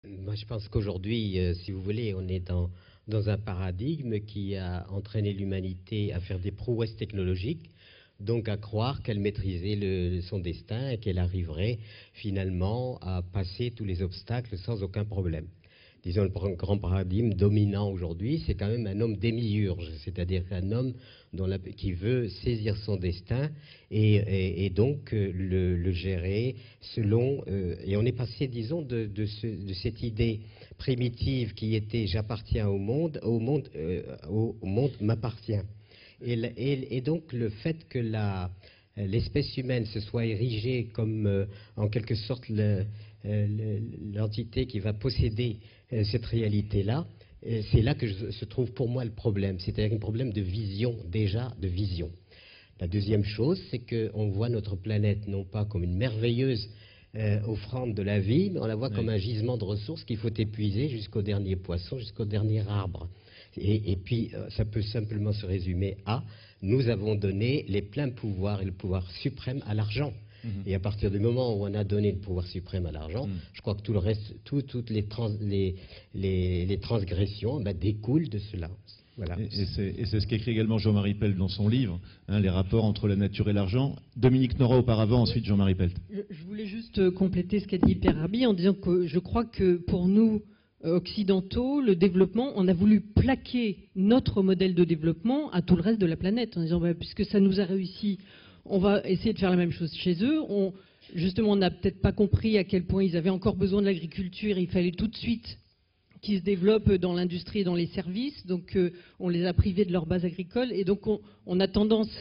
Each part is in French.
Moi, je pense qu'aujourd'hui, si vous voulez, on est dans un paradigme qui a entraîné l'humanité à faire des prouesses technologiques, donc à croire qu'elle maîtrisait son destin et qu'elle arriverait finalement à passer tous les obstacles sans aucun problème. Disons, le grand paradigme dominant aujourd'hui, c'est quand même un homme démiurge, c'est-à-dire un homme qui veut saisir son destin et donc le gérer selon... et on est passé, disons, de cette idée primitive qui était j'appartiens au monde m'appartient. Et donc le fait que l'espèce humaine se soit érigée comme en quelque sorte l'entité qui va posséder cette réalité-là, c'est là que se trouve pour moi le problème, c'est-à-dire un problème de vision, déjà de vision. La deuxième chose, c'est qu'on voit notre planète non pas comme une merveilleuse offrande de la vie, mais on la voit comme un gisement de ressources qu'il faut épuiser jusqu'au dernier poisson, jusqu'au dernier arbre. Et puis, ça peut simplement se résumer à nous avons donné les pleins pouvoirs et le pouvoir suprême à l'argent. Et à partir du moment où on a donné le pouvoir suprême à l'argent, je crois que tout le reste, toutes les transgressions découlent de cela. Voilà. Et c'est ce qu'écrit également Jean-Marie Pelt dans son livre, les rapports entre la nature et l'argent. Dominique Nora auparavant, ensuite Jean-Marie Pelt. Je voulais juste compléter ce qu'a dit Pierre Rabhi en disant que je crois que pour nous, occidentaux, le développement, on a voulu plaquer notre modèle de développement à tout le reste de la planète en disant puisque ça nous a réussi, on va essayer de faire la même chose chez eux. Justement, on n'a peut-être pas compris à quel point ils avaient encore besoin de l'agriculture, il fallait tout de suite qu'ils se développent dans l'industrie et dans les services, donc on les a privés de leur base agricole, et donc on a tendance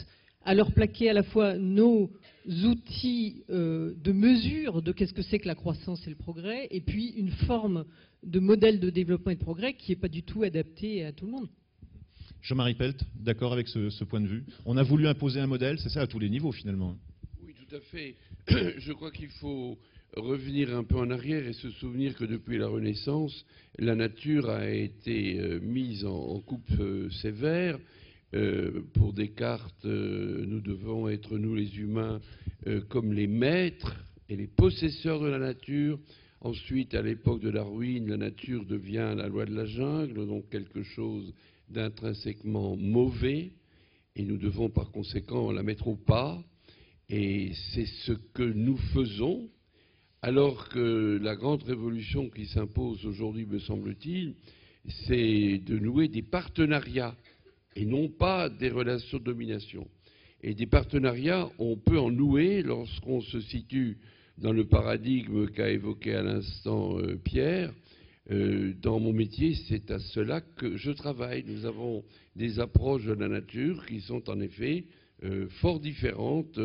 à leur plaquer à la fois nos outils de mesure de qu'est-ce que c'est que la croissance et le progrès, et puis une forme de modèle de développement et de progrès qui n'est pas du tout adapté à tout le monde. Jean-Marie Pelt, d'accord avec ce point de vue? On a voulu imposer un modèle, c'est ça, à tous les niveaux finalement. Oui, tout à fait. Je crois qu'il faut revenir un peu en arrière et se souvenir que depuis la Renaissance, la nature a été mise en coupe sévère. Pour Descartes, nous devons être, nous les humains, comme les maîtres et les possesseurs de la nature. Ensuite, à l'époque de Darwin, la nature devient la loi de la jungle, donc quelque chose d'intrinsèquement mauvais, et nous devons par conséquent la mettre au pas. Et c'est ce que nous faisons, alors que la grande révolution qui s'impose aujourd'hui, me semble-t-il, c'est de nouer des partenariats, et non pas des relations de domination. Et des partenariats, on peut en nouer lorsqu'on se situe dans le paradigme qu'a évoqué à l'instant Pierre. Dans mon métier, c'est à cela que je travaille. Nous avons des approches de la nature qui sont en effet fort différentes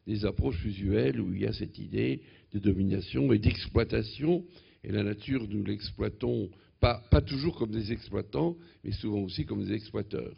des approches usuelles où il y a cette idée de domination et d'exploitation. Et la nature, nous l'exploitons pas toujours comme des exploitants, mais souvent aussi comme des exploiteurs.